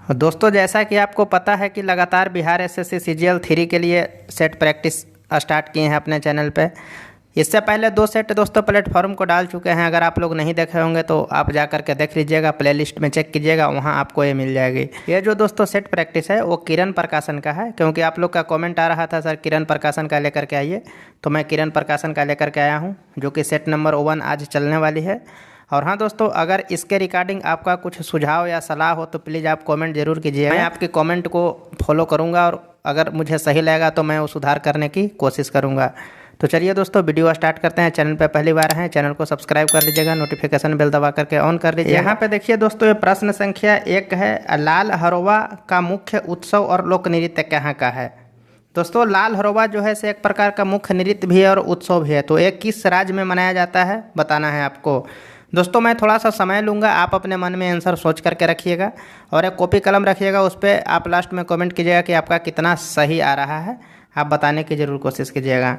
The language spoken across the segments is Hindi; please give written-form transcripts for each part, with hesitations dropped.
दोस्तों, जैसा कि आपको पता है कि लगातार बिहार एसएससी सीजीएल 3 के लिए सेट प्रैक्टिस स्टार्ट किए हैं अपने चैनल पे। इससे पहले 2 सेट दोस्तों प्लेटफॉर्म को डाल चुके हैं। अगर आप लोग नहीं देखे होंगे तो आप जा करके देख लीजिएगा, प्लेलिस्ट में चेक कीजिएगा, वहाँ आपको ये मिल जाएगी। ये जो दोस्तों सेट प्रैक्टिस है वो किरण प्रकाशन का है, क्योंकि आप लोग का कमेंट आ रहा था सर किरण प्रकाशन का लेकर के आइए, तो मैं किरण प्रकाशन का लेकर के आया हूँ, जो कि सेट नंबर 1 आज चलने वाली है। और हाँ दोस्तों, अगर इसके रिगार्डिंग आपका कुछ सुझाव या सलाह हो तो प्लीज़ आप कमेंट जरूर कीजिए। मैं आपके कमेंट को फॉलो करूँगा और अगर मुझे सही लगेगा तो मैं वो सुधार करने की कोशिश करूँगा। तो चलिए दोस्तों, वीडियो स्टार्ट करते हैं। चैनल पे पहली बार हैं, चैनल को सब्सक्राइब कर लीजिएगा, नोटिफिकेशन बेल दबा करके ऑन कर लीजिए। यहाँ पे देखिए दोस्तों, ये प्रश्न संख्या 1 है, लाल हरोवा का मुख्य उत्सव और लोक नृत्य कहाँ का है। दोस्तों, लाल हरोवा जो है से एक प्रकार का मुख्य नृत्य भी है और उत्सव भी है, तो ये किस राज्य में मनाया जाता है बताना है आपको। दोस्तों, मैं थोड़ा सा समय लूँगा, आप अपने मन में आंसर सोच करके रखिएगा और एक कॉपी कलम रखिएगा, उस पर आप लास्ट में कमेंट कीजिएगा कि आपका कितना सही आ रहा है, आप बताने की ज़रूर कोशिश कीजिएगा।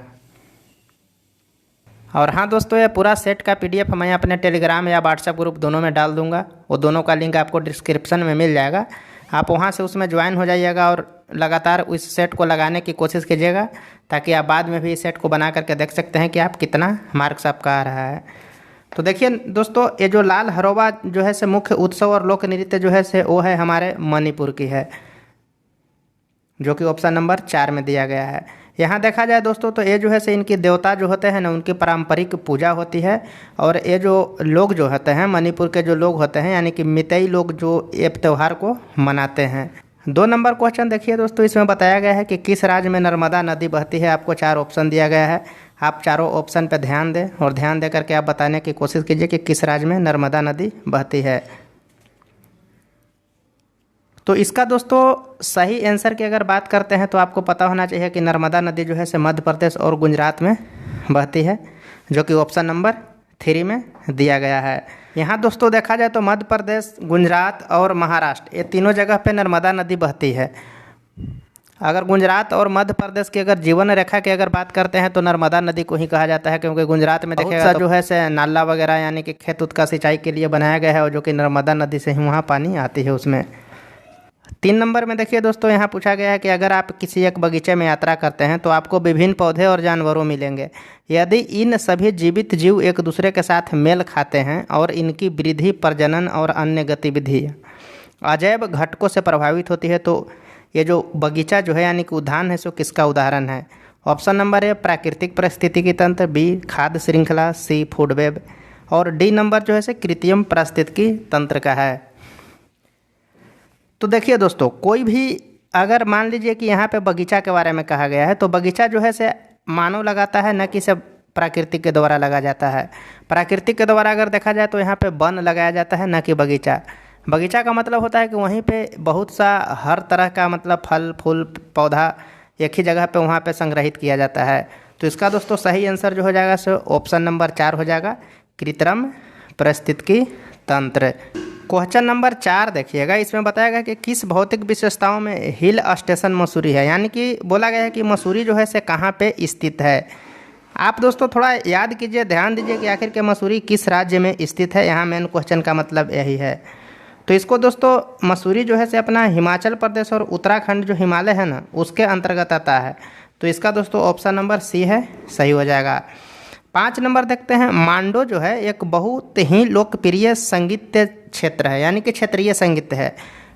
और हाँ दोस्तों, ये पूरा सेट का PDF मैं अपने टेलीग्राम या व्हाट्सएप ग्रुप दोनों में डाल दूंगा, वो दोनों का लिंक आपको डिस्क्रिप्शन में मिल जाएगा। आप वहाँ से उसमें ज्वाइन हो जाइएगा और लगातार उस सेट को लगाने की कोशिश कीजिएगा, ताकि आप बाद में भी इस सेट को बना करके देख सकते हैं कि आप कितना मार्क्स आपका आ रहा है। तो देखिए दोस्तों, ये जो लाल हरोवा जो है से मुख्य उत्सव और लोक नृत्य जो है से वो है हमारे मणिपुर की है, जो कि ऑप्शन नंबर 4 में दिया गया है। यहाँ देखा जाए दोस्तों तो ये जो है से इनकी देवता जो होते हैं ना, उनकी पारंपरिक पूजा होती है। और ये जो लोग जो होते हैं, मणिपुर के जो लोग होते हैं, यानी कि मितई लोग जो ये त्यौहार को मनाते हैं। 2 नंबर क्वेश्चन देखिए दोस्तों, इसमें बताया गया है कि किस राज्य में नर्मदा नदी बहती है। आपको 4 ऑप्शन दिया गया है, आप चारों ऑप्शन पर ध्यान दें और ध्यान दे करके आप बताने की कोशिश कीजिए कि किस राज्य में नर्मदा नदी बहती है। तो इसका दोस्तों सही आंसर की अगर बात करते हैं तो आपको पता होना चाहिए कि नर्मदा नदी जो है से मध्य प्रदेश और गुजरात में बहती है, जो कि ऑप्शन नंबर 3 में दिया गया है। यहाँ दोस्तों देखा जाए तो मध्य प्रदेश, गुजरात और महाराष्ट्र, ये तीनों जगह पे नर्मदा नदी बहती है। अगर गुजरात और मध्य प्रदेश की अगर जीवन रेखा की अगर बात करते हैं तो नर्मदा नदी को ही कहा जाता है, क्योंकि गुजरात में देखिएगा तो जो है से नाला वगैरह यानी कि खेत उत का सिंचाई के लिए बनाया गया है, और जो कि नर्मदा नदी से ही वहाँ पानी आती है उसमें। 3 नंबर में देखिए दोस्तों, यहाँ पूछा गया है कि अगर आप किसी एक बगीचे में यात्रा करते हैं तो आपको विभिन्न पौधे और जानवरों मिलेंगे। यदि इन सभी जीवित जीव एक दूसरे के साथ मेल खाते हैं और इनकी वृद्धि, प्रजनन और अन्य गतिविधि अजैव घटकों से प्रभावित होती है, तो ये जो बगीचा जो है यानी कि उद्यान है सो किसका उदाहरण है। ऑप्शन नंबर A प्राकृतिक पारिस्थितिकी तंत्र, B खाद्य श्रृंखला, C फूड वेब और D नंबर जो है से कृत्रिम पारिस्थितिकी तंत्र का है। तो देखिए दोस्तों, कोई भी अगर मान लीजिए कि यहाँ पे बगीचा के बारे में कहा गया है, तो बगीचा जो है से मानव लगाता है, न कि सब प्राकृतिक के द्वारा लगा जाता है। प्राकृतिक के द्वारा अगर देखा जाए तो यहाँ पे वन लगाया जाता है, न कि बगीचा। बगीचा का मतलब होता है कि वहीं पे बहुत सा हर तरह का मतलब फल फूल पौधा एक ही जगह पे वहाँ पे संग्रहित किया जाता है। तो इसका दोस्तों सही आंसर जो हो जाएगा सो ऑप्शन नंबर 4 हो जाएगा, कृत्रिम पारिस्थितिकी तंत्र। क्वेश्चन नंबर 4 देखिएगा, इसमें बताया गया कि किस भौतिक विशेषताओं में हिल स्टेशन मसूरी है, यानी कि बोला गया है कि मसूरी जो है से कहाँ पे स्थित है। आप दोस्तों थोड़ा याद कीजिए, ध्यान दीजिए कि आखिर के मसूरी किस राज्य में स्थित है। यहाँ मेन क्वेश्चन का मतलब यही है। तो इसको दोस्तों मसूरी जो है से अपना हिमाचल प्रदेश और उत्तराखंड जो हिमालय है ना, उसके अंतर्गत आता है। तो इसका दोस्तों ऑप्शन नंबर C है, सही हो जाएगा। 5 नंबर देखते हैं, मांडो जो है एक बहुत ही लोकप्रिय संगीत क्षेत्र है, यानी कि क्षेत्रीय संगीत है।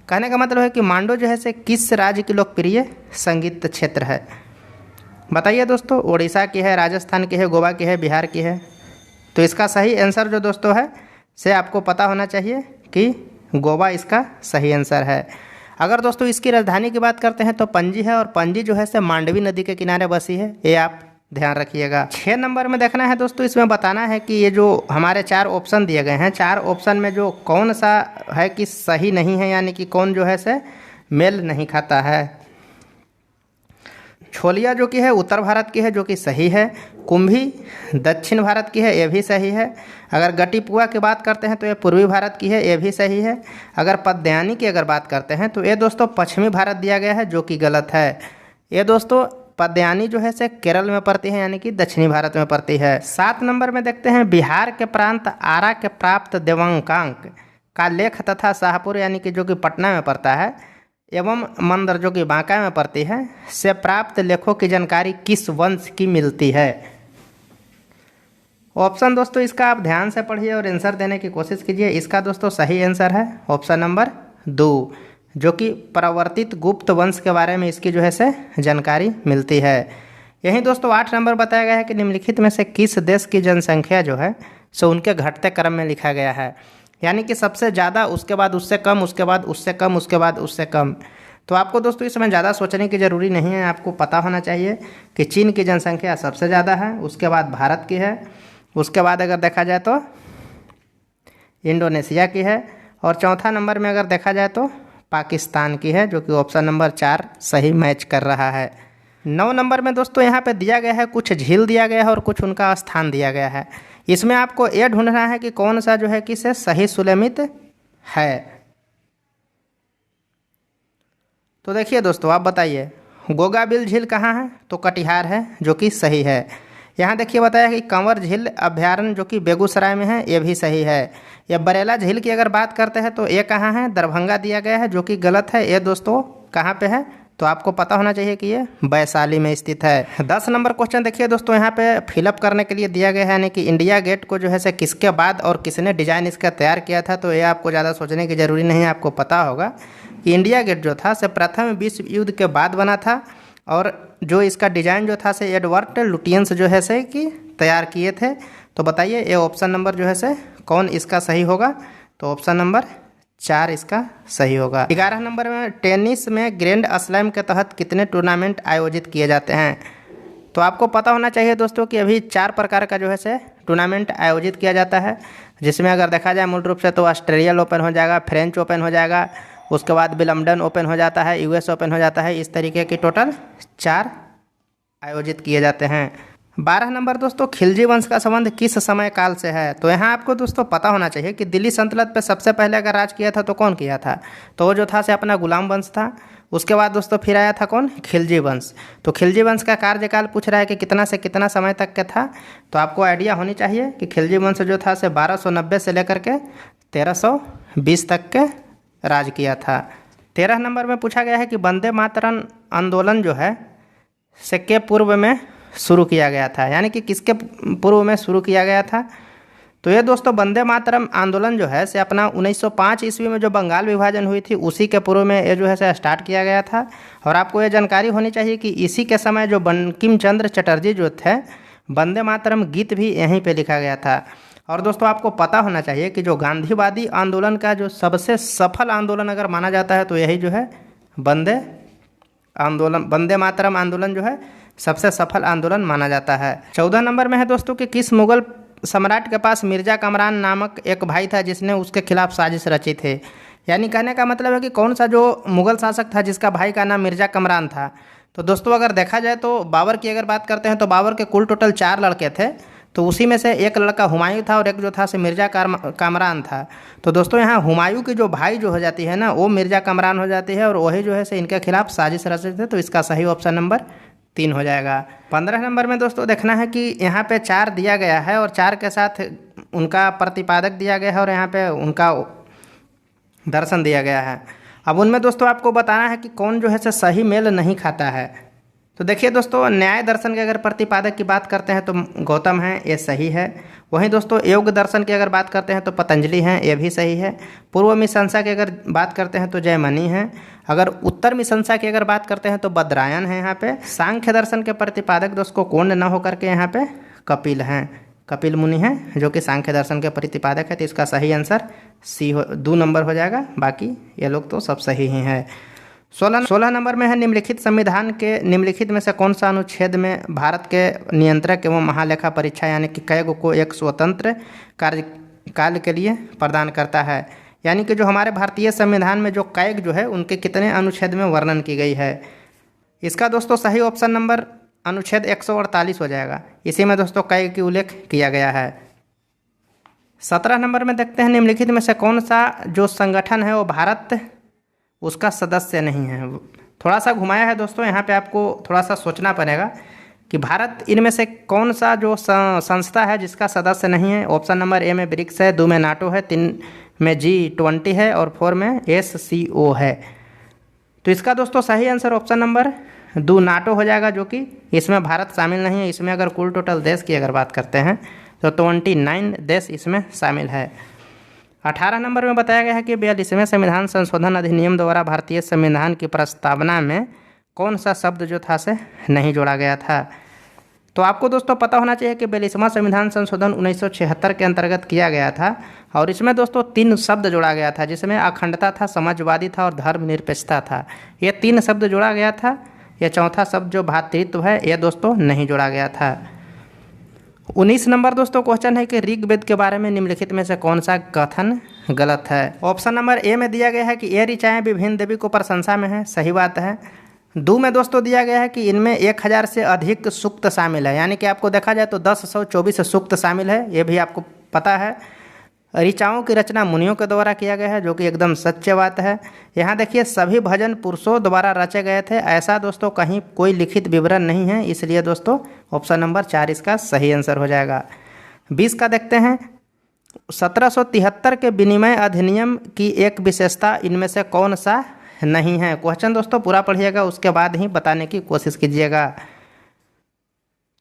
कहने का मतलब है कि मांडो जो है से किस राज्य की लोकप्रिय संगीत क्षेत्र है। बताइए दोस्तों, उड़ीसा की है, राजस्थान की है, गोवा की है, बिहार की है। तो इसका सही आंसर जो दोस्तों है से आपको पता होना चाहिए कि गोवा इसका सही आंसर है। अगर दोस्तों इसकी राजधानी की बात करते हैं तो पणजी है, और पणजी जो है से मांडवी नदी के किनारे बसी है, ये आप ध्यान रखिएगा। 6 नंबर में देखना है दोस्तों, इसमें बताना है कि ये जो हमारे 4 ऑप्शन दिए गए हैं, 4 ऑप्शन में जो कौन सा है कि सही नहीं है, यानी कि कौन जो है से मेल नहीं खाता है। छोलिया जो कि है उत्तर भारत की है, जो कि सही है। कुंभी दक्षिण भारत की है, ये भी सही है। अगर गटीपुआ की बात करते हैं तो ये पूर्वी भारत की है, ये भी सही है। अगर पद्यानी की अगर बात करते हैं तो ये दोस्तों पश्चिमी भारत दिया गया है, जो कि गलत है। ये दोस्तों पद्यानी जो है से केरल में पड़ती है, यानी कि दक्षिणी भारत में पड़ती है। 7 नंबर में देखते हैं, बिहार के प्रांत आरा के प्राप्त देवांकांक का लेख तथा शाहपुर यानी कि जो कि पटना में पड़ता है एवं मंदर जो कि बांका में पड़ती है से प्राप्त लेखों की जानकारी किस वंश की मिलती है। ऑप्शन दोस्तों इसका आप ध्यान से पढ़िए और आंसर देने की कोशिश कीजिए। इसका दोस्तों सही आंसर है ऑप्शन नंबर 2, जो कि प्रवर्तित गुप्त वंश के बारे में इसकी जो है से जानकारी मिलती है। यहीं दोस्तों 8 नंबर बताया गया है कि निम्नलिखित में से किस देश की जनसंख्या जो है सो उनके घटते क्रम में लिखा गया है, यानी कि सबसे ज़्यादा, उसके बाद उससे कम, उसके बाद उससे कम, उसके बाद उससे कम। तो आपको दोस्तों इसमें ज़्यादा सोचने की ज़रूरी नहीं है, आपको पता होना चाहिए कि चीन की जनसंख्या सबसे ज़्यादा है, उसके बाद भारत की है, उसके बाद अगर देखा जाए तो इंडोनेशिया की है, और चौथा नंबर में अगर देखा जाए तो पाकिस्तान की है, जो कि ऑप्शन नंबर 4 सही मैच कर रहा है। 9 नंबर में दोस्तों यहाँ पे दिया गया है, कुछ झील दिया गया है और कुछ उनका स्थान दिया गया है। इसमें आपको ये ढूंढना है कि कौन सा जो है कि से सही सुलेमित है। तो देखिए दोस्तों आप बताइए, गोगाबिल झील कहाँ है? तो कटिहार है, जो कि सही है। यहाँ देखिए बताया कि कंवर झील अभ्यारण्य जो कि बेगूसराय में है, ये भी सही है। या बरेला झील की अगर बात करते हैं तो ये कहाँ है? दरभंगा दिया गया है, जो कि गलत है। ये दोस्तों कहाँ पे है? तो आपको पता होना चाहिए कि ये वैशाली में स्थित है। 10 नंबर क्वेश्चन देखिए दोस्तों, यहाँ पे फिलअप करने के लिए दिया गया है, यानी कि इंडिया गेट को जो है से किसके बाद और किसने डिजाइन इसका तैयार किया था। तो ये आपको ज़्यादा सोचने की जरूरी नहीं है, आपको पता होगा कि इंडिया गेट जो था से प्रथम विश्व युद्ध के बाद बना था, और जो इसका डिजाइन जो था से एडवर्ड लुटियंस जो है से कि तैयार किए थे। तो बताइए ये ऑप्शन नंबर जो है से कौन इसका सही होगा? तो ऑप्शन नंबर 4 इसका सही होगा। 11 नंबर में टेनिस में ग्रैंड स्लैम के तहत कितने टूर्नामेंट आयोजित किए जाते हैं? तो आपको पता होना चाहिए दोस्तों कि अभी 4 प्रकार का जो है से टूर्नामेंट आयोजित किया जाता है, जिसमें अगर देखा जाए मूल रूप से तो ऑस्ट्रेलियन ओपन हो जाएगा, फ्रेंच ओपन हो जाएगा, उसके बाद विलम्बडन ओपन हो जाता है, यूएस ओपन हो जाता है। इस तरीके की टोटल 4 आयोजित किए जाते हैं। 12 नंबर दोस्तों, खिलजी वंश का संबंध किस समय काल से है? तो यहाँ आपको दोस्तों पता होना चाहिए कि दिल्ली सल्तनत पे सबसे पहले अगर राज किया था तो कौन किया था? तो वो जो था से अपना गुलाम वंश था। उसके बाद दोस्तों फिर आया था कौन? खिलजी वंश। तो खिलजी वंश का कार्यकाल पूछ रहा है कि कितना से कितना समय तक का था। तो आपको आइडिया होनी चाहिए कि खिलजी वंश जो था से 1290 से लेकर के 1320 तक के राज किया था। 13 नंबर में पूछा गया है कि वंदे मातरम आंदोलन जो है से के पूर्व में शुरू किया गया था, यानी कि किसके पूर्व में शुरू किया गया था? तो ये दोस्तों वंदे मातरम आंदोलन जो है से अपना 1905 ईस्वी में जो बंगाल विभाजन हुई थी उसी के पूर्व में ये जो है से स्टार्ट किया गया था। और आपको ये जानकारी होनी चाहिए कि इसी के समय जो बंकिम चंद्र चटर्जी जो थे, वंदे मातरम गीत भी यहीं पे लिखा गया था। और दोस्तों आपको पता होना चाहिए कि जो गांधीवादी आंदोलन का जो सबसे सफल आंदोलन अगर माना जाता है तो यही जो है वंदे मातरम आंदोलन जो है सबसे सफल आंदोलन माना जाता है। 14 नंबर में है दोस्तों कि किस मुगल सम्राट के पास मिर्जा कमरान नामक एक भाई था जिसने उसके खिलाफ साजिश रची थी? यानी कहने का मतलब है कि कौन सा जो मुगल शासक था जिसका भाई का नाम मिर्जा कमरान था? तो दोस्तों अगर देखा जाए तो बाबर की अगर बात करते हैं तो बाबर के कुल टोटल 4 लड़के थे, तो उसी में से एक लड़का हुमायूं था और एक जो था से मिर्जा कामरान था। तो दोस्तों यहाँ हुमायूं की जो भाई जो हो जाती है ना, वो मिर्जा कामरान हो जाती है, और वही जो है से इनके खिलाफ साजिश रचे थे। तो इसका सही ऑप्शन नंबर 3 हो जाएगा। 15 नंबर में दोस्तों देखना है कि यहाँ पे 4 दिया गया है और 4 के साथ उनका प्रतिपादक दिया गया है और यहाँ पे उनका दर्शन दिया गया है। अब उनमें दोस्तों आपको बताना है कि कौन जो है से सही मेल नहीं खाता है। तो देखिए दोस्तों, न्याय दर्शन के अगर प्रतिपादक की बात करते हैं तो गौतम है, ये सही है। वहीं दोस्तों योग दर्शन की अगर बात करते हैं तो पतंजलि हैं, ये भी सही है। पूर्व मीमांसा की अगर बात करते हैं तो जयमनी है। अगर उत्तर मीमांसा की अगर बात करते हैं तो बद्रायन है। यहाँ पे सांख्य दर्शन के प्रतिपादक दोस्तों कौन न होकर के यहाँ पे कपिल हैं, कपिल मुनि हैं जो कि सांख्य दर्शन के प्रतिपादक है। तो इसका सही आंसर सी 2 नंबर हो जाएगा, बाकी ये लोग तो सब सही ही हैं। 16 नंबर में है निम्नलिखित संविधान के निम्नलिखित में से कौन सा अनुच्छेद में भारत के नियंत्रक एवं महालेखा परीक्षा यानी कि कैग को एक स्वतंत्र कार्यकाल के लिए प्रदान करता है? यानी कि जो हमारे भारतीय संविधान में जो कैग जो है उनके कितने अनुच्छेद में वर्णन की गई है? इसका दोस्तों सही ऑप्शन नंबर अनुच्छेद 148 हो जाएगा। इसी में दोस्तों कैग की उल्लेख किया गया है। 17 नंबर में देखते हैं निम्नलिखित में से कौन सा जो संगठन है वो भारत उसका सदस्य नहीं है? थोड़ा सा घुमाया है दोस्तों, यहाँ पे आपको थोड़ा सा सोचना पड़ेगा कि भारत इनमें से कौन सा जो संस्था है जिसका सदस्य नहीं है। ऑप्शन नंबर ए में ब्रिक्स है, 2 में नाटो है, 3 में G20 है और 4 में SCO है। तो इसका दोस्तों सही आंसर ऑप्शन नंबर 2 नाटो हो जाएगा, जो कि इसमें भारत शामिल नहीं है। इसमें अगर कुल टोटल देश की अगर बात करते हैं तो 29 देश इसमें शामिल है। 18 नंबर में बताया गया है कि 42वें संविधान संशोधन अधिनियम द्वारा भारतीय संविधान की प्रस्तावना में कौन सा शब्द जो था से नहीं जोड़ा गया था। तो आपको दोस्तों पता होना चाहिए कि 42वां संविधान संशोधन 1976 के अंतर्गत किया गया था और इसमें दोस्तों 3 शब्द जोड़ा गया था, जिसमें अखंडता था, समाजवादी था और धर्मनिरपेक्षता था। ये 3 शब्द जोड़ा गया था। यह चौथा शब्द जो भ्रातृत्व है ये दोस्तों नहीं जोड़ा गया था। 19 नंबर दोस्तों क्वेश्चन है कि ऋग्वेद के बारे में निम्नलिखित में से कौन सा कथन गलत है। ऑप्शन नंबर ए में दिया गया है कि ये ऋचाएँ विभिन्न देवी को प्रशंसा में है, सही बात है। 2 में दोस्तों दिया गया है कि इनमें 1000 से अधिक सूक्त शामिल है, यानी कि आपको देखा जाए तो 1024 सूक्त शामिल है, ये भी आपको पता है। ऋचाओं की रचना मुनियों के द्वारा किया गया है, जो कि एकदम सच्ची बात है। यहाँ देखिए सभी भजन पुरुषों द्वारा रचे गए थे, ऐसा दोस्तों कहीं कोई लिखित विवरण नहीं है, इसलिए दोस्तों ऑप्शन नंबर 4 इसका सही आंसर हो जाएगा। 20 का देखते हैं। 1773 के विनिमय अधिनियम की एक विशेषता इनमें से कौन सा नहीं है। क्वेश्चन दोस्तों पूरा पढ़िएगा, उसके बाद ही बताने की कोशिश कीजिएगा।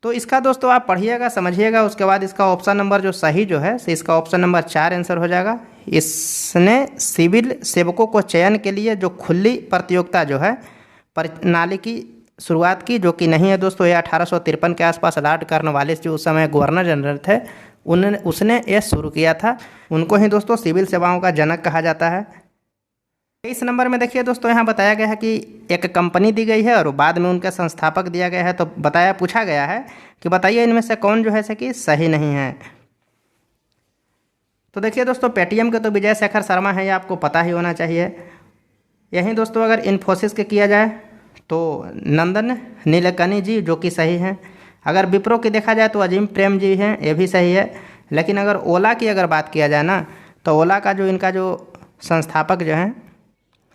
तो इसका दोस्तों आप पढ़िएगा, समझिएगा, उसके बाद इसका ऑप्शन नंबर जो सही जो है इसका ऑप्शन नंबर 4 आंसर हो जाएगा। इसने सिविल सेवकों को चयन के लिए जो खुली प्रतियोगिता जो है प्रणाली की शुरुआत की, जो कि नहीं है दोस्तों। ये 1853 के आसपास लॉर्ड कॉर्नवालिस जो उस समय गवर्नर जनरल थे उसने ये शुरू किया था। उनको ही दोस्तों सिविल सेवाओं का जनक कहा जाता है। 23 नंबर में देखिए दोस्तों यहाँ बताया गया है कि एक कंपनी दी गई है और बाद में उनका संस्थापक दिया गया है। तो पूछा गया है कि बताइए इनमें से कौन जो है कि सही नहीं है। तो देखिए दोस्तों पेटीएम के तो विजय शेखर शर्मा है, ये आपको पता ही होना चाहिए। यहीं दोस्तों अगर इन्फोसिस के किया जाए तो नंदन नीलेकनी जी, जो कि सही हैं। अगर विप्रो की देखा जाए तो अजीम प्रेम जी हैं, ये भी सही है। लेकिन अगर ओला की अगर बात किया जाए ना तो ओला का जो इनका जो संस्थापक जो हैं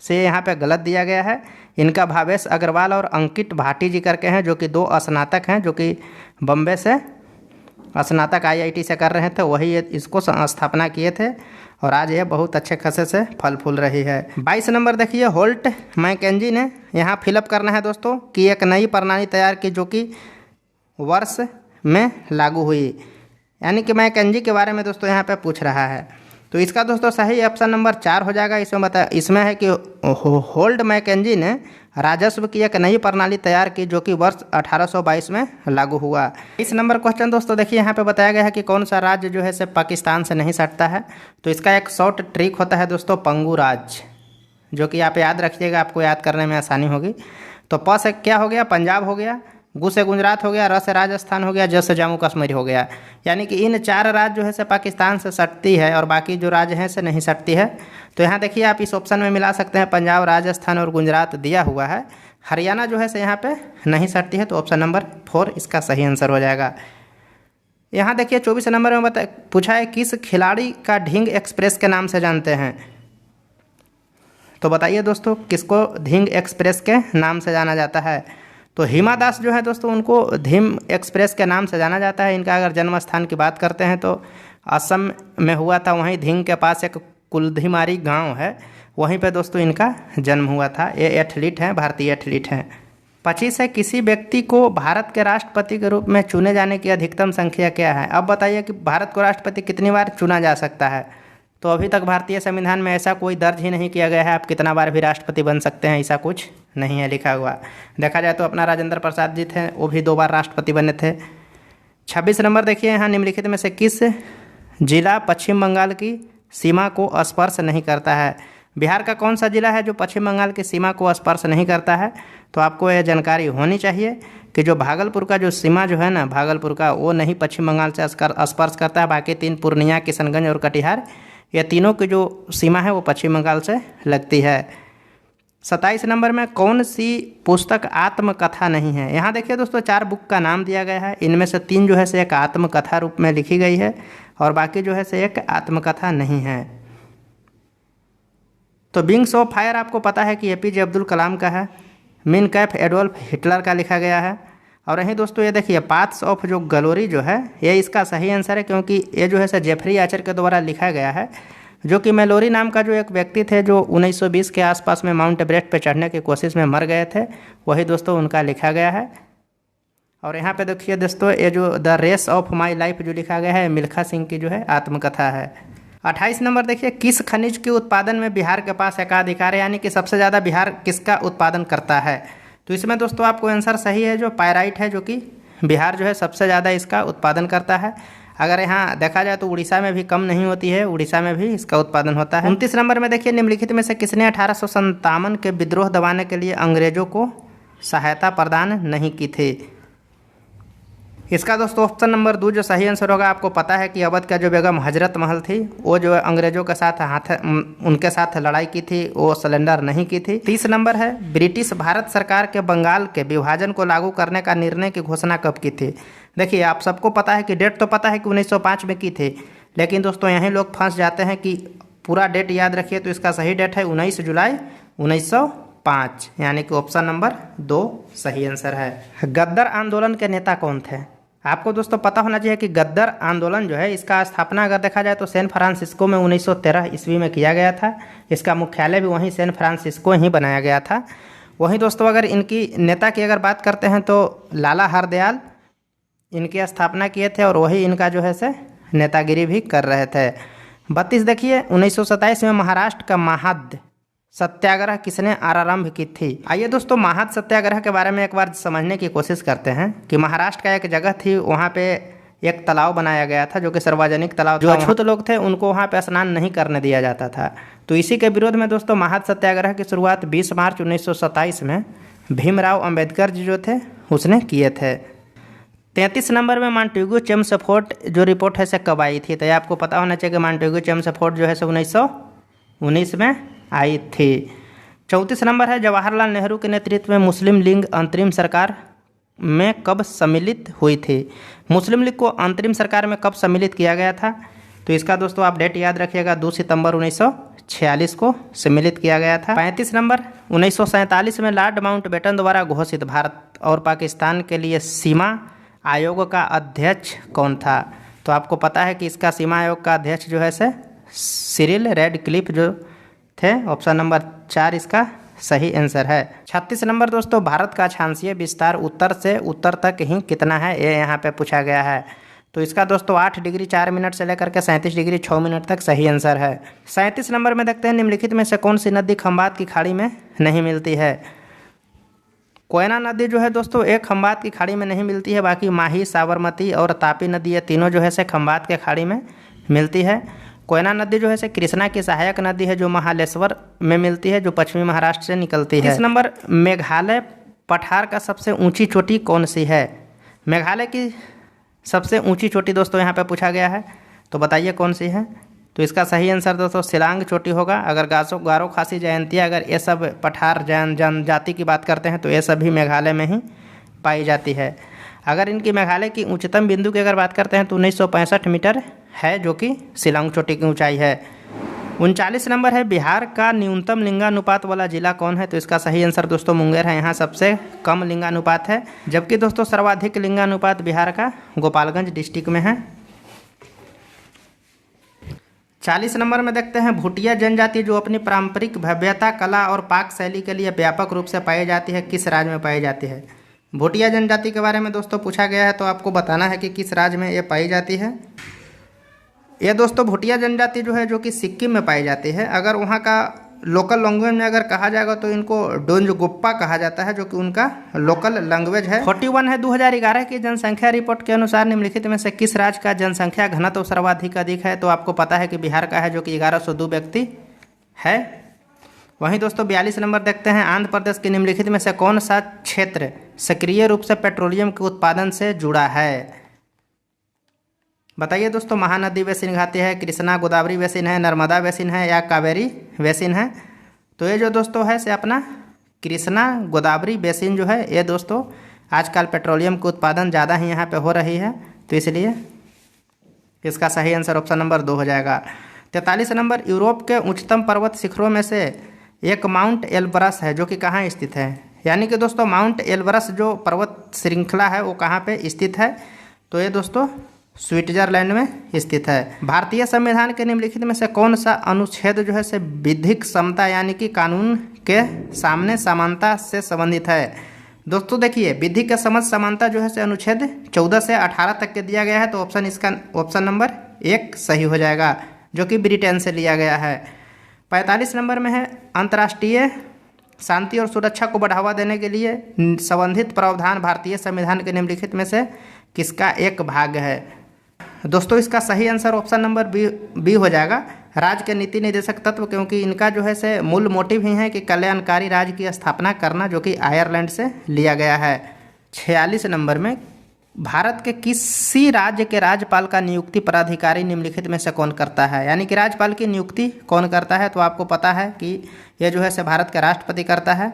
से यहाँ पे गलत दिया गया है। इनका भावेश अग्रवाल और अंकित भाटी जी करके हैं, जो कि 2 स्नातक हैं, जो कि बम्बे से स्नातक IIT से कर रहे थे, वही इसको स्थापना किए थे और आज ये बहुत अच्छे खासे से फल फूल रही है। 22 नंबर देखिए होल्ट मैकेंजी ने यहाँ फिलअप करना है दोस्तों कि एक नई प्रणाली तैयार की जो कि वर्ष में लागू हुई, यानी कि मैकेंजी के बारे में दोस्तों यहाँ पे पूछ रहा है। तो इसका दोस्तों सही ऑप्शन नंबर 4 हो जाएगा। इसमें है कि होल्ट मैकेंजी ने राजस्व की एक नई प्रणाली तैयार की जो कि वर्ष 1822 में लागू हुआ। इस नंबर क्वेश्चन दोस्तों देखिए यहाँ पे बताया गया है कि कौन सा राज्य जो है से पाकिस्तान से नहीं सटता है। तो इसका एक शॉर्ट ट्रिक होता है दोस्तों पंगू राज्य, जो कि आप याद रखिएगा, आपको याद करने में आसानी होगी। तो प से क्या हो गया, पंजाब हो गया। गु से गुजरात हो गया। र से राजस्थान हो गया। ज से जम्मू कश्मीर हो गया। यानी कि इन 4 राज्य जो है से पाकिस्तान से सटती है और बाकी जो राज्य हैं से नहीं सटती है। तो यहाँ देखिए आप इस ऑप्शन में मिला सकते हैं, पंजाब, राजस्थान और गुजरात दिया हुआ है। हरियाणा जो है से यहाँ पे नहीं सटती है, तो ऑप्शन नंबर 4 इसका सही आंसर हो जाएगा। यहाँ देखिए 24 नंबर में पूछा है किस खिलाड़ी का ढींग एक्सप्रेस के नाम से जानते हैं। तो बताइए दोस्तों किसको ढींग एक्सप्रेस के नाम से जाना जाता है। तो हिमा दास जो है दोस्तों उनको ढींग एक्सप्रेस के नाम से जाना जाता है। इनका अगर जन्म स्थान की बात करते हैं तो असम में हुआ था, वहीं ढींग के पास एक कुलधिमारी गांव है, वहीं पे दोस्तों इनका जन्म हुआ था। ये एथलीट हैं, भारतीय एथलीट हैं। 25 है किसी व्यक्ति को भारत के राष्ट्रपति के रूप में चुने जाने की अधिकतम संख्या क्या है। अब बताइए कि भारत को राष्ट्रपति कितनी बार चुना जा सकता है। तो अभी तक भारतीय संविधान में ऐसा कोई दर्ज ही नहीं किया गया है, आप कितना बार भी राष्ट्रपति बन सकते हैं, ऐसा कुछ नहीं है लिखा हुआ। देखा जाए तो अपना राजेंद्र प्रसाद जी थे, वो भी 2 बार राष्ट्रपति बने थे। 26 नंबर देखिए यहाँ निम्नलिखित में से किस जिला पश्चिम बंगाल की सीमा को स्पर्श नहीं करता है। बिहार का कौन सा जिला है जो पश्चिम बंगाल की सीमा को स्पर्श नहीं करता है। तो आपको यह जानकारी होनी चाहिए कि जो भागलपुर का जो सीमा जो है ना, भागलपुर का, वो नहीं पश्चिम बंगाल से स्पर्श करता है। बाकी 3 पूर्णिया, किशनगंज और कटिहार, ये तीनों की जो सीमा है वो पश्चिम बंगाल से लगती है। 27 नंबर में कौन सी पुस्तक आत्मकथा नहीं है। यहाँ देखिए दोस्तों 4 बुक का नाम दिया गया है, इनमें से 3 जो है से एक आत्मकथा रूप में लिखी गई है और बाकी जो है से एक आत्मकथा नहीं है। तो विंग्स ऑफ फायर आपको पता है कि APJ अब्दुल कलाम का है। मेन कैफ एडोल्फ हिटलर का लिखा गया है। और यहीं दोस्तों ये देखिए पाथ्स ऑफ जो ग्लोरी जो है ये इसका सही आंसर है, क्योंकि ये जो है सर जेफरी आर्चर के द्वारा लिखा गया है। जो कि मैलोरी नाम का जो एक व्यक्ति थे जो 1920 के आसपास में माउंट एवरेस्ट पे चढ़ने की कोशिश में मर गए थे, वही दोस्तों उनका लिखा गया है। और यहाँ पे देखिए दोस्तों, ये जो the race of my life जो लिखा गया है, मिल्खा सिंह की जो है आत्मकथा है। 28 नंबर देखिए, किस खनिज के उत्पादन में बिहार के पास एकाधिकार है, यानी कि सबसे ज़्यादा बिहार किसका उत्पादन करता है। तो इसमें दोस्तों आपको आंसर सही है, जो पायराइट है, जो कि बिहार जो है सबसे ज़्यादा इसका उत्पादन करता है। अगर यहाँ देखा जाए तो उड़ीसा में भी कम नहीं होती है, उड़ीसा में भी इसका उत्पादन होता है। 29 नंबर में देखिए, निम्नलिखित में से किसने 1857 के विद्रोह दबाने के लिए अंग्रेजों को सहायता प्रदान नहीं की थी। इसका दोस्तों ऑप्शन नंबर 2 जो सही आंसर होगा, आपको पता है कि अवध का जो बेगम हजरत महल थी, वो जो अंग्रेजों के साथ उनके साथ लड़ाई की थी, वो सरेंडर नहीं की थी। 30 नंबर है, ब्रिटिश भारत सरकार के बंगाल के विभाजन को लागू करने का निर्णय की घोषणा कब की थी। देखिए आप सबको पता है कि डेट तो पता है कि 1905 में की थी, लेकिन दोस्तों यहीं लोग फंस जाते हैं कि पूरा डेट याद रखिए। तो इसका सही डेट है 19 जुलाई 1905, यानी कि ऑप्शन नंबर 2 सही आंसर है। गद्दर आंदोलन के नेता कौन थे। आपको दोस्तों पता होना चाहिए कि गद्दर आंदोलन जो है, इसका स्थापना अगर देखा जाए तो सैन फ्रांसिस्को में 1913 ईस्वी में किया गया था। इसका मुख्यालय भी वहीं सैन फ्रांसिस्को ही बनाया गया था। वहीं दोस्तों अगर इनकी नेता की अगर बात करते हैं तो लाला हरदयाल इनकी स्थापना किए थे, और वही इनका जो है से नेतागिरी भी कर रहे थे। 32 देखिए, 1927 में महाराष्ट्र का महाद सत्याग्रह किसने आरंभ की थी। आइए दोस्तों महाद सत्याग्रह के बारे में एक बार समझने की कोशिश करते हैं कि महाराष्ट्र का एक जगह थी, वहाँ पे एक तालाब बनाया गया था जो कि सार्वजनिक तालाब। जो अछूत लोग थे उनको वहाँ पे स्नान नहीं करने दिया जाता था। तो इसी के विरोध में दोस्तों महाद सत्याग्रह की शुरुआत 20 मार्च 1927 में भीमराव अंबेडकर जी जो थे उसने किए थे। 33 नंबर में मॉन्टेग्यू चेम्सफोर्ड जो रिपोर्ट है से कब आई थी। तो ये आपको पता होना चाहिए कि मॉन्टेग्यू चेम्सफोर्ड जो है से 1919 में आई थी। 34 नंबर है, जवाहरलाल नेहरू के नेतृत्व में मुस्लिम लीग अंतरिम सरकार में कब सम्मिलित हुई थी। मुस्लिम लीग को अंतरिम सरकार में कब सम्मिलित किया गया था। तो इसका दोस्तों आप डेट याद रखिएगा, 2 सितंबर 1946 को सम्मिलित किया गया था। 35 नंबर, 1947 में लॉर्ड माउंटबेटन द्वारा घोषित भारत और पाकिस्तान के लिए सीमा आयोग का अध्यक्ष कौन था। तो आपको पता है कि इसका सीमा आयोग का अध्यक्ष जो है से सिरिल रैडक्लिफ जो थे। ऑप्शन नंबर 4 इसका सही आंसर है। 36 नंबर दोस्तों, भारत का अक्षांशीय विस्तार उत्तर से उत्तर तक ही कितना है, ये यहाँ पे पूछा गया है। तो इसका दोस्तों 8 डिग्री 4 मिनट से लेकर के 37 डिग्री 6 मिनट तक सही आंसर है। 37 नंबर में देखते हैं, निम्नलिखित में से कौन सी नदी खंबात की खाड़ी में नहीं मिलती है। कोयना नदी जो है दोस्तों एक खंबात की खाड़ी में नहीं मिलती है, बाकी माही, साबरमती और तापी नदी ये तीनों जो है से खंबात के खाड़ी में मिलती है। कोयना नदी जो है से कृष्णा की सहायक नदी है जो महालेश्वर में मिलती है, जो पश्चिमी महाराष्ट्र से निकलती है। 30 नंबर, मेघालय पठार का सबसे ऊंची चोटी कौन सी है। मेघालय की सबसे ऊंची चोटी दोस्तों यहाँ पे पूछा गया है, तो बताइए कौन सी है। तो इसका सही आंसर दोस्तों शिलांग चोटी होगा। अगर गारो खासी जयंतिया अगर ये सब पठार जनजाति की बात करते हैं तो ये सभी मेघालय में ही पाई जाती है। अगर इनकी मेघालय की उच्चतम बिंदु की अगर बात करते हैं तो 1965 मीटर है, जो कि शिलांग चोटी की ऊंचाई है। 39 नंबर है, बिहार का न्यूनतम लिंगानुपात वाला जिला कौन है। तो इसका सही आंसर दोस्तों मुंगेर है, यहाँ सबसे कम लिंगानुपात है। जबकि दोस्तों सर्वाधिक लिंगानुपात बिहार का गोपालगंज डिस्ट्रिक्ट में है। 40 नंबर में देखते हैं, भूटिया जनजाति जो अपनी पारंपरिक भव्यता, कला और पाक शैली के लिए व्यापक रूप से पाई जाती है, किस राज्य में पाई जाती है। भूटिया जनजाति के बारे में दोस्तों पूछा गया है, तो आपको बताना है कि किस राज्य में ये पाई जाती है। ये दोस्तों भूटिया जनजाति जो है जो कि सिक्किम में पाई जाती है। अगर वहाँ का लोकल लैंग्वेज में अगर कहा जाएगा तो इनको डोंजगुप्पा कहा जाता है, जो कि उनका लोकल लैंग्वेज है। 41 है, 2011 की जनसंख्या रिपोर्ट के अनुसार निम्नलिखित में से किस राज्य का जनसंख्या घनत्व सर्वाधिक अधिक है। तो आपको पता है कि बिहार का है, जो कि 1102 व्यक्ति है। वहीं दोस्तों 42 नंबर देखते हैं, आंध्र प्रदेश के निम्नलिखित में से कौन सा क्षेत्र सक्रिय रूप से पेट्रोलियम के उत्पादन से जुड़ा है। बताइए दोस्तों, महानदी बेसिन घाटी है, कृष्णा गोदावरी बेसिन है, नर्मदा बेसिन है या कावेरी बेसिन है। तो ये जो दोस्तों है से अपना कृष्णा गोदावरी बेसिन जो है, ये दोस्तों आजकल पेट्रोलियम का उत्पादन ज़्यादा ही यहाँ पे हो रही है, तो इसलिए इसका सही आंसर ऑप्शन नंबर 2 हो जाएगा। 43 नंबर, यूरोप के उच्चतम पर्वत शिखरों में से एक माउंट एल्ब्रस है, जो कि कहाँ स्थित है। यानी कि दोस्तों माउंट एल्ब्रस जो पर्वत श्रृंखला है वो कहाँ पे स्थित है। तो ये दोस्तों स्विट्जरलैंड में स्थित है। भारतीय संविधान के निम्नलिखित में से कौन सा अनुच्छेद जो है से विधिक समता यानी कि कानून के सामने समानता से संबंधित है? दोस्तों देखिए, विधि के समझ समानता जो है से अनुच्छेद 14 से 18 तक के दिया गया है, तो ऑप्शन नंबर 1 सही हो जाएगा, जो कि ब्रिटेन से लिया गया है। 45 नंबर में है, अंतर्राष्ट्रीय शांति और सुरक्षा को बढ़ावा देने के लिए संबंधित प्रावधान भारतीय संविधान के निम्नलिखित में से किसका एक भाग है? दोस्तों इसका सही आंसर ऑप्शन नंबर बी हो जाएगा, राज्य के नीति निर्देशक तत्व, क्योंकि इनका जो है से मूल मोटिव ही है कि कल्याणकारी राज्य की स्थापना करना, जो कि आयरलैंड से लिया गया है। 46 नंबर में, भारत के किसी राज्य के राज्यपाल का नियुक्ति पदाधिकारी निम्नलिखित में से कौन करता है? यानी कि राज्यपाल की नियुक्ति कौन करता है? तो आपको पता है कि यह जो है से भारत का राष्ट्रपति करता है।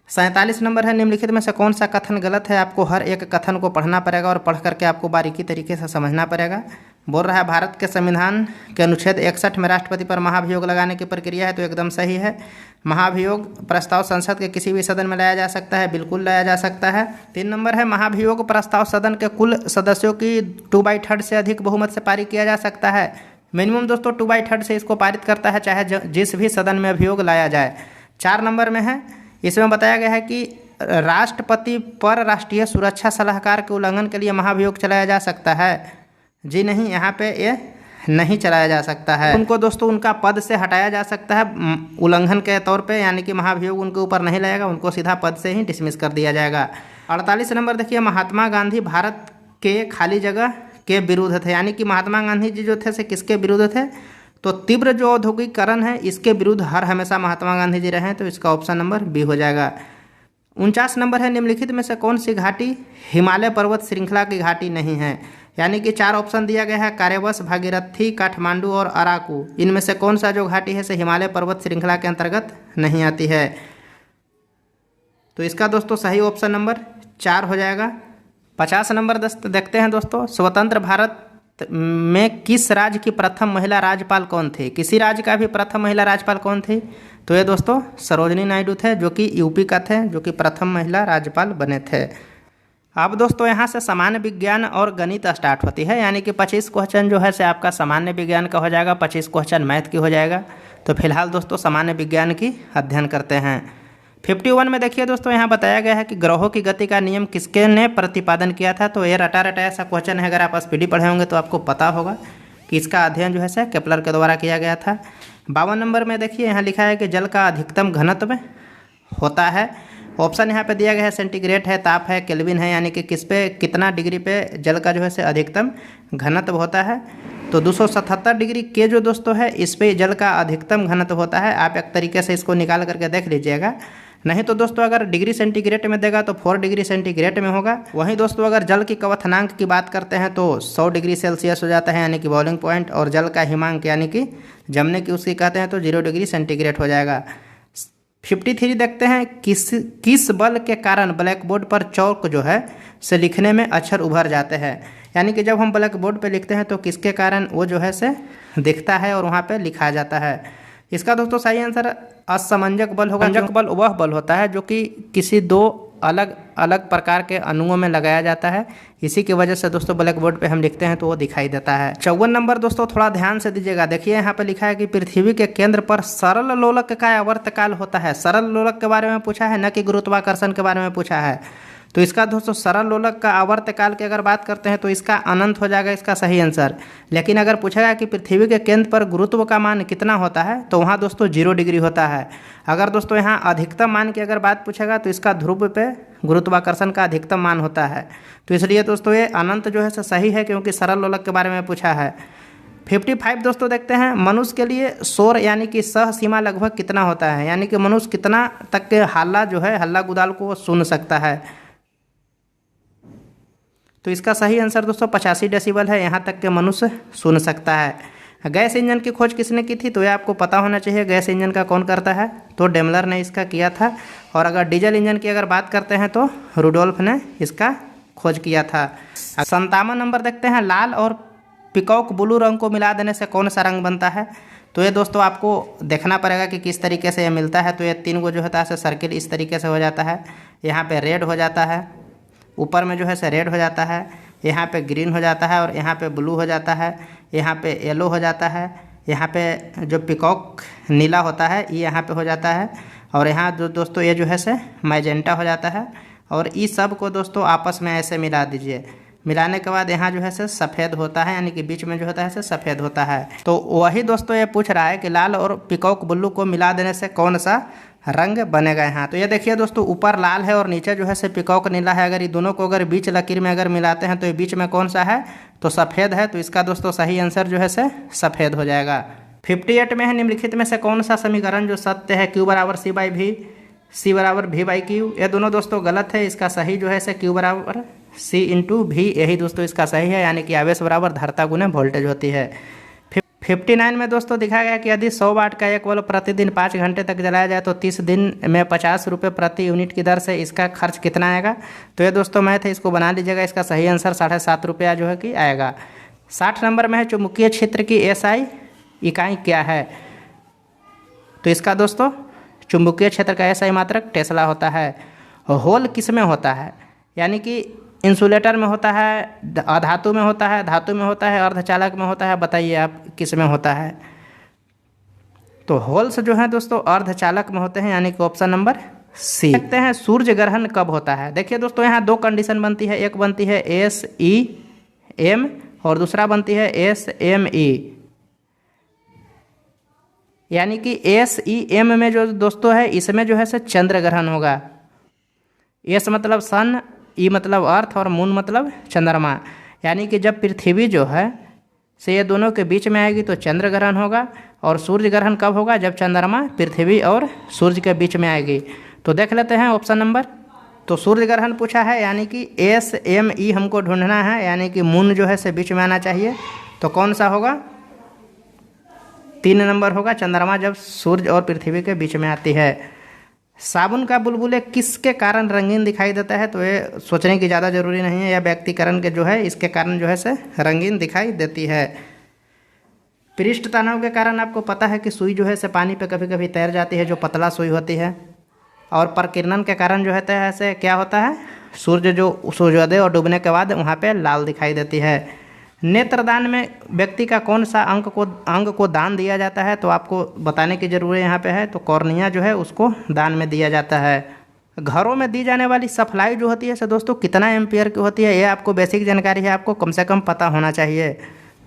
47 नंबर है, निम्नलिखित में से कौन सा कथन गलत है? आपको हर एक कथन को पढ़ना पड़ेगा और पढ़ करके आपको बारीकी तरीके से समझना पड़ेगा। बोल रहा है भारत के संविधान के अनुच्छेद 61 में राष्ट्रपति पर महाभियोग लगाने की प्रक्रिया है, तो एकदम सही है। महाभियोग प्रस्ताव संसद के किसी भी सदन में लाया जा सकता है, बिल्कुल लाया जा सकता है। 3 नंबर है, महाभियोग प्रस्ताव सदन के कुल सदस्यों की 2/3 से अधिक बहुमत से पारित किया जा सकता है। मिनिमम दोस्तों 2/3 से इसको पारित करता है, चाहे जिस भी सदन में अभियोग लाया जाए। 4 नंबर में है, इसमें बताया गया है कि राष्ट्रपति पर राष्ट्रीय सुरक्षा सलाहकार के उल्लंघन के लिए महाभियोग चलाया जा सकता है। जी नहीं, यहाँ पे ये नहीं चलाया जा सकता है। उनको दोस्तों उनका पद से हटाया जा सकता है उल्लंघन के तौर पे, यानी कि महाभियोग उनके ऊपर नहीं लगेगा, उनको सीधा पद से ही डिसमिस कर दिया जाएगा। 48 नंबर देखिए, महात्मा गांधी भारत के खाली जगह के विरुद्ध थे, यानी कि महात्मा गांधी जी जो थे से किसके विरुद्ध थे? तो तीव्र जो औद्योगिकरण है इसके विरुद्ध हर हमेशा महात्मा गांधी जी रहे हैं, तो इसका ऑप्शन नंबर बी हो जाएगा। 49 नंबर है, निम्नलिखित में से कौन सी घाटी हिमालय पर्वत श्रृंखला की घाटी नहीं है? यानी कि 4 ऑप्शन दिया गया है, कार्यवश, भागीरथी, काठमांडू और अराकू। इनमें से कौन सा जो घाटी है से हिमालय पर्वत श्रृंखला के अंतर्गत नहीं आती है? तो इसका दोस्तों सही ऑप्शन नंबर 4 हो जाएगा। 50 नंबर देखते हैं दोस्तों, स्वतंत्र भारत में किस राज्य की प्रथम महिला राज्यपाल कौन थी? किसी राज्य का भी प्रथम महिला राज्यपाल कौन थी? तो ये दोस्तों सरोजिनी नायडू थे, जो कि यूपी का थे, जो कि प्रथम महिला राज्यपाल बने थे। अब दोस्तों यहाँ से सामान्य विज्ञान और गणित स्टार्ट होती है, यानी कि 25 क्वेश्चन जो है से आपका सामान्य विज्ञान का हो जाएगा, 25 क्वेश्चन मैथ की हो जाएगा। तो फिलहाल दोस्तों सामान्य विज्ञान की अध्ययन करते हैं। 51 में देखिए दोस्तों, यहाँ बताया गया है कि ग्रहों की गति का नियम किसके ने प्रतिपादन किया था? तो ये रटा रटा ऐसा क्वेश्चन है, अगर आप स्पीडी पढ़े होंगे तो आपको पता होगा कि इसका अध्ययन जो है से केपलर के द्वारा किया गया था। 52 नंबर में देखिए, यहाँ लिखा है कि जल का अधिकतम घनत्व होता है। ऑप्शन यहाँ पे दिया गया है, सेंटीग्रेड है, ताप है, केल्विन है, यानी कि किस पे कितना डिग्री पे जल का जो है से अधिकतम घनत्व होता है? तो 277 डिग्री के जो दोस्तों है इस पे जल का अधिकतम घनत्व होता है। आप एक तरीके से इसको निकाल करके देख लीजिएगा। नहीं तो दोस्तों अगर डिग्री सेंटीग्रेड में देगा तो 4 डिग्री सेंटीग्रेड में होगा। वहीं दोस्तों अगर जल की क्वथनांक की बात करते हैं तो 100 डिग्री सेल्सियस हो जाता है, यानी कि बॉइलिंग पॉइंट, और जल का हिमांक यानी कि जमने की उसकी कहते हैं तो 0 डिग्री सेंटीग्रेड हो जाएगा। 53 देखते हैं, किस बल के कारण ब्लैक बोर्ड पर चौक जो है से लिखने में अक्षर उभर जाते हैं? यानी कि जब हम ब्लैक बोर्ड पर लिखते हैं तो किसके कारण वो जो है से दिखता है और वहाँ पे लिखा जाता है? इसका दोस्तों सही आंसर असमंजक बल होगा। असमंजक बल वह बल होता है जो कि किसी 2 अलग अलग प्रकार के अणुओं में लगाया जाता है, इसी की वजह से दोस्तों ब्लैक बोर्ड पे हम लिखते हैं तो वो दिखाई देता है। 54 नंबर दोस्तों थोड़ा ध्यान से दीजिएगा। देखिए यहाँ पे लिखा है कि पृथ्वी के केंद्र पर सरल लोलक का आवर्तकाल होता है। सरल लोलक के बारे में पूछा है, न कि गुरुत्वाकर्षण के बारे में पूछा है। तो इसका दोस्तों सरल लोलक का आवर्तकाल की अगर बात करते हैं तो इसका अनंत हो जाएगा इसका सही आंसर। लेकिन अगर पूछेगा कि पृथ्वी के केंद्र पर गुरुत्व का मान कितना होता है तो वहाँ दोस्तों 0 डिग्री होता है। अगर दोस्तों यहाँ अधिकतम मान की अगर बात पूछेगा तो इसका ध्रुव पे गुरुत्वाकर्षण का अधिकतम मान होता है। तो इसलिए दोस्तों ये अनंत जो है सही है, क्योंकि सरल लोलक के बारे में पूछा है। 55 दोस्तों देखते हैं, मनुष्य के लिए शोर यानी कि सह सीमा लगभग कितना होता है? यानी कि मनुष्य कितना तक के हल्ला जो है हल्ला गुदाल को सुन सकता है? तो इसका सही आंसर दोस्तों 85 डेसिबल है, यहाँ तक के मनुष्य सुन सकता है। गैस इंजन की खोज किसने की थी? तो ये आपको पता होना चाहिए, गैस इंजन का कौन करता है? तो डेमलर ने इसका किया था। और अगर डीजल इंजन की अगर बात करते हैं तो रुडोल्फ ने इसका खोज किया था। 57 नंबर देखते हैं, लाल और पिकॉक ब्लू रंग को मिला देने से कौन सा रंग बनता है? तो ये दोस्तों आपको देखना पड़ेगा कि किस तरीके से ये मिलता है। तो ये 3 जो होता है सर्किल इस तरीके से हो जाता है, यहाँ पे रेड हो जाता है, ऊपर में जो है से रेड हो जाता है, यहाँ पे ग्रीन हो जाता है और यहाँ पे ब्लू हो जाता है, यहाँ पे येलो हो जाता है, यहाँ पे जो पिकॉक नीला होता है ये यहाँ पे हो जाता है, और यहाँ जो दोस्तों ये जो है से मैजेंटा हो जाता है। और इस सब को दोस्तों आपस में ऐसे मिला दीजिए। मिलाने के बाद यहाँ जो है से सफ़ेद होता है, यानी कि बीच में जो होता है से सफ़ेद होता है। तो वही दोस्तों ये पूछ रहा है कि लाल और पिकॉक ब्लू को मिला देने से कौन सा रंग बनेगा यहाँ। तो ये देखिए दोस्तों, ऊपर लाल है और नीचे जो है से पिकॉक नीला है। अगर ये दोनों को अगर बीच लकीर में अगर मिलाते हैं तो ये बीच में कौन सा है, तो सफ़ेद है। तो इसका दोस्तों सही आंसर जो है से सफ़ेद हो जाएगा। 58 में है, निम्नलिखित में से कौन सा समीकरण जो सत्य है, Q बराबर C बाई भी, C बराबर V बाई क्यू। ये दोनों दोस्तों गलत है। इसका सही जो है से Q बराबर C इंटू भी, यही दोस्तों इसका सही है, यानी कि आवेश बराबर धारिता गुने वोल्टेज होती है। 59 में दोस्तों दिखा गया कि यदि 100 वाट का एक बल्ब प्रतिदिन 5 घंटे तक जलाया जाए तो 30 दिन में 50 रुपये प्रति यूनिट की दर से इसका खर्च कितना आएगा। तो ये दोस्तों मैथ है, इसको बना लीजिएगा। इसका सही आंसर 7.5 रुपया जो है कि आएगा। 60 नंबर में है, चुंबकीय क्षेत्र की SI इकाई क्या है। तो इसका दोस्तों चुंबकीय क्षेत्र का SI मात्रक टेस्ला होता है। होल किस में होता है, यानी कि इंसुलेटर में होता है, अधातु में होता है, धातु में होता है, अर्धचालक में होता है। बताइए आप किस में होता है। तो होल्स जो है दोस्तों अर्धचालक में होते हैं, यानी कि ऑप्शन नंबर C। देखते हैं सूर्य ग्रहण कब होता है। देखिए दोस्तों, यहाँ दो कंडीशन बनती है। एक बनती है SEM और दूसरा बनती है SME। यानी कि SEM में जो दोस्तों है, इसमें जो है से चंद्र ग्रहण होगा। S मतलब सन, E मतलब अर्थ और मून मतलब चंद्रमा। यानी कि जब पृथ्वी जो है से ये दोनों के बीच में आएगी तो चंद्र ग्रहण होगा। और सूर्य ग्रहण कब होगा, जब चंद्रमा पृथ्वी और सूर्य के बीच में आएगी। तो देख लेते हैं ऑप्शन नंबर। तो सूर्य ग्रहण पूछा है, यानी कि SME हमको ढूंढना है, यानी कि मून जो है से बीच में आना चाहिए। तो कौन सा होगा, 3 नंबर होगा, चंद्रमा जब सूर्य और पृथ्वी के बीच में आती है। साबुन का बुलबुले किसके कारण रंगीन दिखाई देता है। तो ये सोचने की ज़्यादा ज़रूरी नहीं है, यह व्यक्तिकरण के जो है इसके कारण जो है से रंगीन दिखाई देती है। पृष्ठ तनाव के कारण आपको पता है कि सुई जो है से पानी पे कभी कभी तैर जाती है, जो पतला सुई होती है। और प्रकीर्णन के कारण जो है ऐसे क्या होता है, सूर्य जो सूर्योदय और डूबने के बाद वहाँ पे लाल दिखाई देती है। नेत्रदान में व्यक्ति का कौन सा अंग को दान दिया जाता है। तो आपको बताने की जरूरत यहाँ पे है। तो कॉर्निया जो है उसको दान में दिया जाता है। घरों में दी जाने वाली सप्लाई जो होती है से दोस्तों कितना एम्पियर की होती है, ये आपको बेसिक जानकारी है, आपको कम से कम पता होना चाहिए।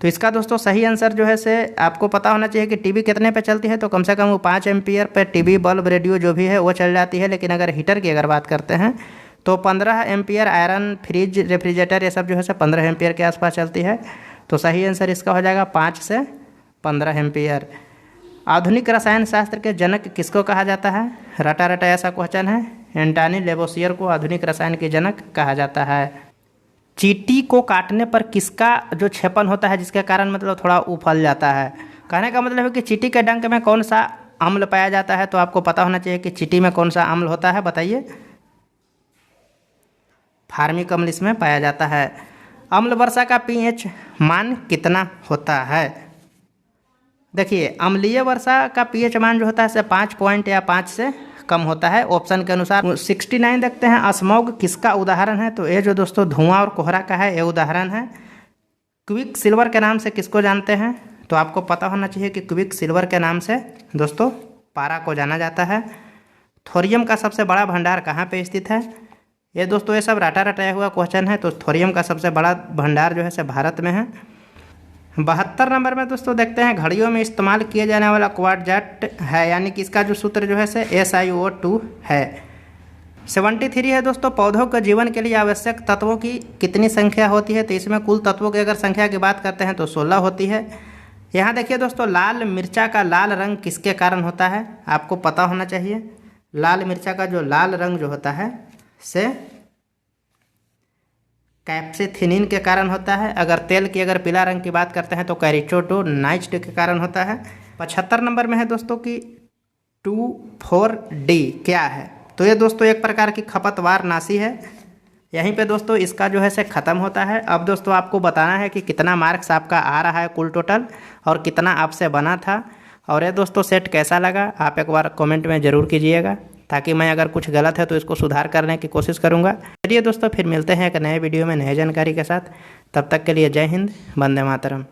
तो इसका दोस्तों सही आंसर जो है से आपको पता होना चाहिए कि टीवी कितने पे चलती है। तो कम से कम वो 5 एम्पियर पे टीवी, बल्ब, रेडियो जो भी है वो चल जाती है। लेकिन अगर हीटर की अगर बात करते हैं तो 15 एम्पियर, आयरन, फ्रिज, रेफ्रिजरेटर ये सब जो है से 15 एम्पियर के आसपास चलती है। तो सही आंसर इसका हो जाएगा 5 से 15 एम्पियर। आधुनिक रसायन शास्त्र के जनक किसको कहा जाता है। रटा रटा ऐसा क्वेश्चन है। एंटोनी लेवोसियर को आधुनिक रसायन के जनक कहा जाता है। चींटी को काटने पर किसका जो क्षेपण होता है, जिसके कारण मतलब थोड़ा उफल जाता है। कहने का मतलब है कि चींटी के डंक में कौन सा अम्ल पाया जाता है। तो आपको पता होना चाहिए कि चींटी में कौन सा अम्ल होता है, बताइए। फार्मिक अम्ल इसमें पाया जाता है। अम्ल वर्षा का pH मान कितना होता है। देखिए, अम्लीय वर्षा का pH मान जो होता है 5 पॉइंट या 5 से कम होता है ऑप्शन के अनुसार। 69 देखते हैं, स्मॉग किसका उदाहरण है। तो ये जो दोस्तों धुआं और कोहरा का है, ये उदाहरण है। क्विक सिल्वर के नाम से किसको जानते हैं। तो आपको पता होना चाहिए कि क्विक सिल्वर के नाम से दोस्तों पारा को जाना जाता है। थोरियम का सबसे बड़ा भंडार कहाँ पे स्थित है। ये दोस्तों ये सब रटा रटाया हुआ क्वेश्चन है। तो थोरियम का सबसे बड़ा भंडार जो है से भारत में है। 72 नंबर में दोस्तों देखते हैं, घड़ियों में इस्तेमाल किए जाने वाला क्वाड्रेंट है, यानी कि इसका जो सूत्र जो है से SiO2 है। 73 है दोस्तों, पौधों के जीवन के लिए आवश्यक तत्वों की कितनी संख्या होती है। तो इसमें कुल तत्वों की अगर संख्या की बात करते हैं तो 16 होती है। यहाँ देखिए दोस्तों, लाल मिर्चा का लाल रंग किसके कारण होता है, आपको पता होना चाहिए। लाल मिर्चा का जो लाल रंग जो होता है से कैप्सेथिनिन के कारण होता है। अगर तेल की अगर पीला रंग की बात करते हैं तो कैरियोटोनाइट के कारण होता है। 75 नंबर में है दोस्तों कि 2,4-D क्या है। तो ये दोस्तों एक प्रकार की खपतवार नाशी है। यहीं पे दोस्तों इसका जो है से ख़त्म होता है। अब दोस्तों आपको बताना है कि कितना मार्क्स आपका आ रहा है कुल टोटल, और कितना आपसे बना था। और ये दोस्तों सेट कैसा लगा आप एक बार कमेंट में ज़रूर कीजिएगा। ताकि मैं अगर कुछ गलत है तो इसको सुधार करने की कोशिश करूँगा। चलिए दोस्तों, फिर मिलते हैं एक नए वीडियो में नए जानकारी के साथ। तब तक के लिए जय हिंद, वंदे मातरम।